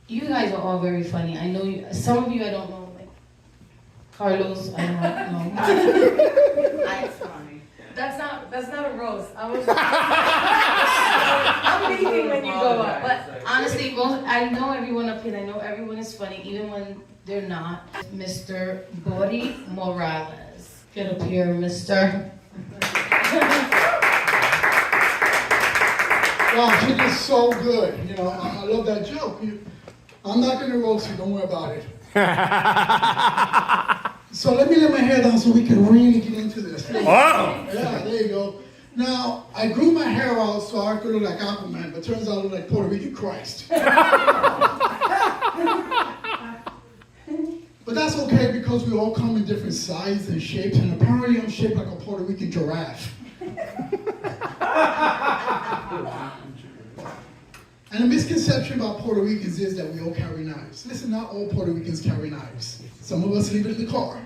You guys are all very funny. I know you. Some of you I don't know, like Carlos. I don't know. I'm funny. That's not a roast. I'm leaving when you go up. But honestly, I know everyone up here. I know everyone is funny, even when they're not. Mr. Bori Morales, get up here, Mr. Wow, she did so good. You know, I love that joke. I'm not going to roast you. Don't worry about it. So let me let my hair down so we can really get into this. Wow. Yeah, there you go. Now, I grew my hair out so I could look like Aquaman, but turns out I look like Puerto Rican Christ. But that's okay because we all come in different sizes and shapes, and apparently I'm shaped like a Puerto Rican giraffe. And the misconception about Puerto Ricans is that we all carry knives. Listen, not all Puerto Ricans carry knives. Some of us leave it in the car.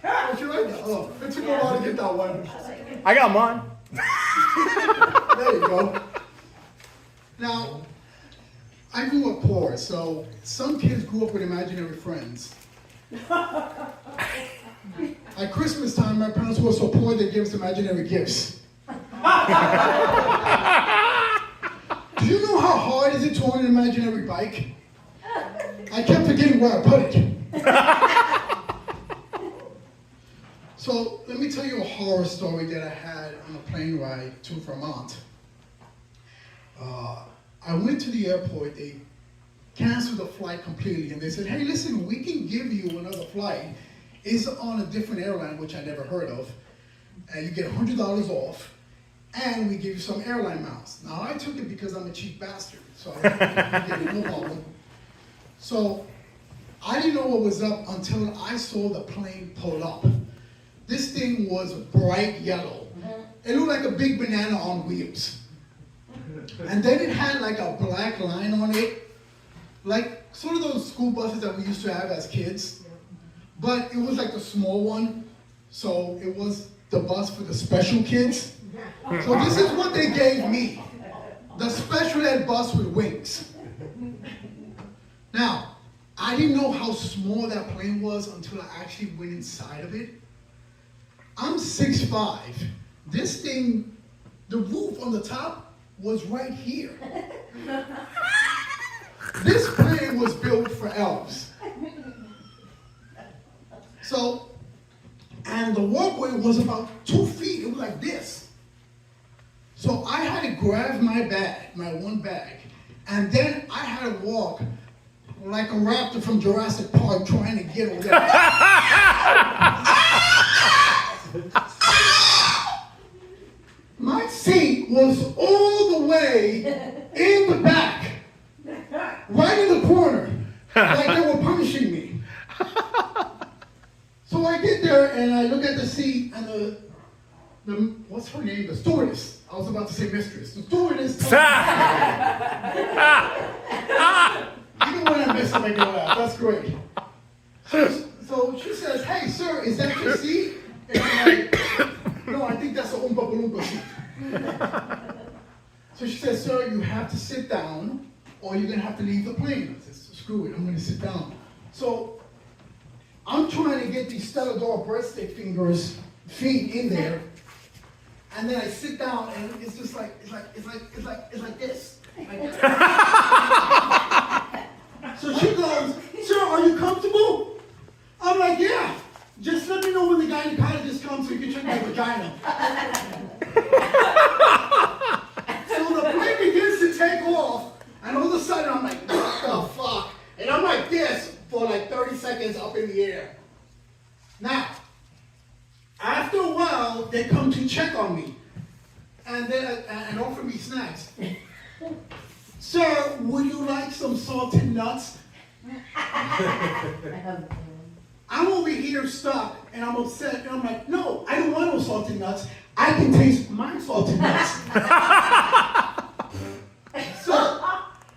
What you like that? Oh, it took a while to get that one. I got mine. There you go. Now, I grew up poor, so some kids grew up with imaginary friends. At Christmas time, my parents were so poor they gave us imaginary gifts. Do you know how hard is it to own an imaginary bike? I kept forgetting where I put it. So let me tell you a horror story that I had on a plane ride to Vermont. I went to the airport, they canceled the flight completely, and they said, hey, listen, we can give you another flight. It's on a different airline, which I never heard of, and you get $100 off, and we give you some airline miles. Now, I took it because I'm a cheap bastard, so I didn't get no problem. So I didn't know what was up until I saw the plane pull up. This thing was bright yellow. It looked like a big banana on wheels. And then it had like a black line on it, like sort of those school buses that we used to have as kids. But it was like the small one, so it was the bus for the special kids. So this is what they gave me, the special ed bus with wings. Now, I didn't know how small that plane was until I actually went inside of it. I'm 6'5". This thing, the roof on the top was right here. This plane was built for elves. So, and the walkway was about 2 feet. It was like this. So I had to grab my bag, my one bag, and then I had to walk like a raptor from Jurassic Park trying to get over there. My seat was all the way in the back, right in the corner, like they were punishing me. So I get there and I look at the seat and the what's her name? The stewardess. I was about to say mistress. The stewardess. Even when I miss it, I make her laugh. That's great. So she says, hey, sir, is that your seat? And I'm like, no, I think that's an Oompa Loompa seat. So she says, sir, you have to sit down or you're going to have to leave the plane. I said, screw it, I'm going to sit down. So I'm trying to get these Stellador breadstick feet in there. And then I sit down and it's just like, it's like this. So she goes, sir, are you comfortable? I'm like, yeah. Just let me know when the gynecologist comes so you can check my vagina. So the plane begins to take off, and all of a sudden I'm like, what the fuck? And I'm like this for like 30 seconds up in the air. Now, after a while, they come to check on me, and then and offer me snacks. Sir, would you like some salted nuts? I'm over here stuck, and I'm upset, and I'm like, no, I don't want no salted nuts. I can taste my salted nuts. So,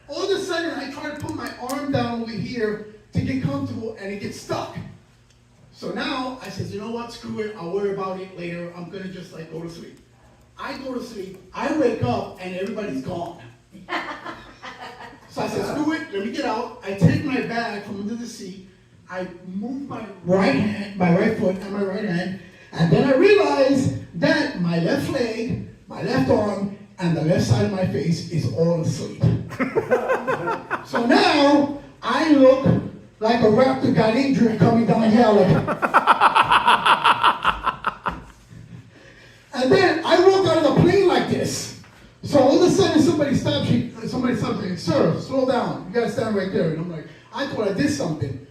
all of a sudden, I try to put my arm down over here to get comfortable, and it gets stuck. So now, I says, you know what, screw it, I'll worry about it later. I'm gonna just like go to sleep. I go to sleep, I wake up, and everybody's gone. let me get out. I take my bag from under the seat. I move my right foot and my right hand, and then I realize that my left leg, my left arm, and the left side of my face is all asleep. So now I look like a raptor got injured coming down the alley. And then I walk out of the plane like this. So all of a sudden somebody stops me, sir, slow down. You gotta stand right there. And I'm like, I thought I did something.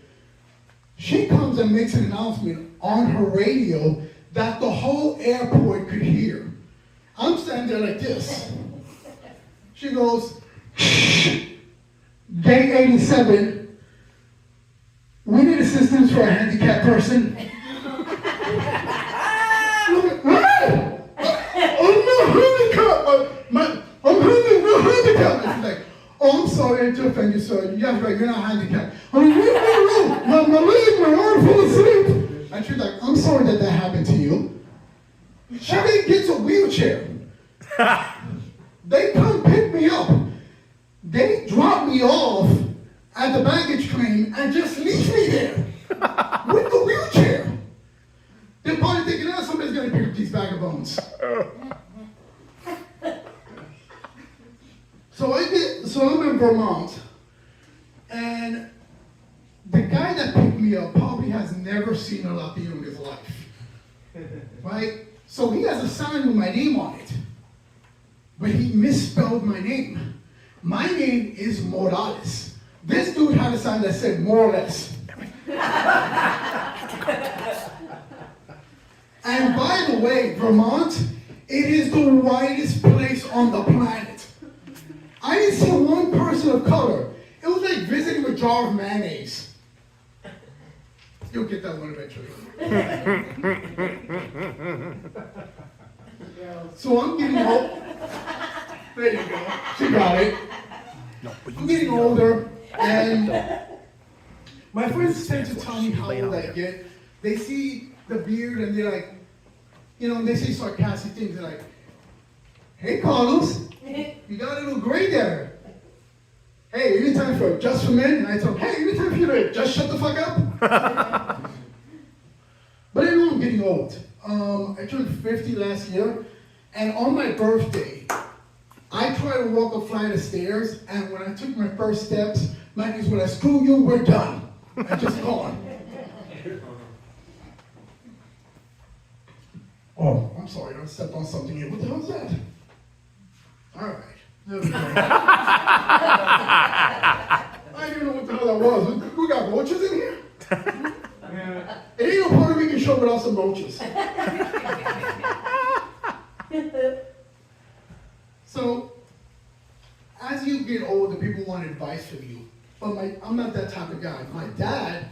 She comes and makes an announcement on her radio that the whole airport could hear. I'm standing there like this. She goes, Gate 87, we need assistance for a handicapped person. I'm handicapped. She's like, oh, I'm sorry to offend you, sir. Yes, right, you're not handicapped. I'm like, no, my leg, my arm fell asleep. And she's like, I'm sorry that happened to you. She then gets a wheelchair. They come pick me up. They drop me off at the baggage claim and just leave me there with the wheelchair. They're probably thinking, oh, somebody's going to pick up these vagabonds. So I'm in Vermont, and the guy that picked me up probably has never seen a Latino in his life, right? So he has a sign with my name on it, but he misspelled my name. My name is Morales. This dude had a sign that said more or less. And by the way, Vermont, it is the whitest place on the planet. I didn't see one person of color. It was like visiting a jar of mayonnaise. You'll get that one eventually. So I'm getting old. There you go. She got it. I'm getting older, and my friends tend to tell me how old I get. They see the beard and they're like, they say sarcastic things. They're like, hey, Carlos, you got a little gray there. Hey, anytime for just for men? And I tell them, hey, anytime for you to just shut the fuck up. But I know I'm getting old. I turned 50 last year, and on my birthday, I tried to walk a flight of stairs, and when I took my first steps, my knees were like, screw you, we're done. I just gone. Oh, I'm sorry, I stepped on something here. What the hell is that? All right. There we go. I didn't even know what the hell that was. We got roaches in here? It ain't no Puerto Rican show without some roaches. So, as you get older, people want advice from you. But I'm not that type of guy. My dad,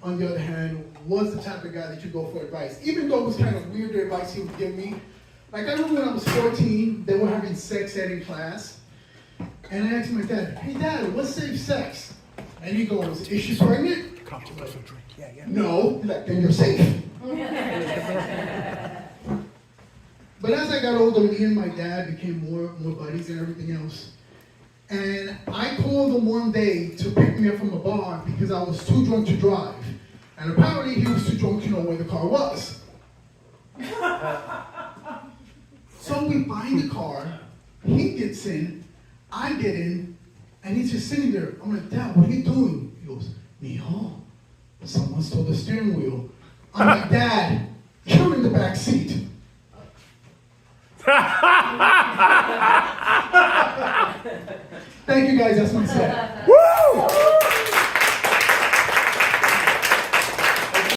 on the other hand, was the type of guy that you go for advice. Even though it was kind of weird the advice he would give me. Like I remember when I was 14, they were having sex ed in class. And I asked my dad, hey dad, what's safe sex? And he goes, is she pregnant? No. He's like, then you're safe. But as I got older, me and my dad became more buddies and everything else. And I called him one day to pick me up from a bar because I was too drunk to drive. And apparently he was too drunk to know where the car was. So we find the car, he gets in, I get in, and he's just sitting there. I'm like, Dad, what are you doing? He goes, Mijo, someone stole the steering wheel. I'm like, Dad, you're in the back seat. Thank you guys, that's my set.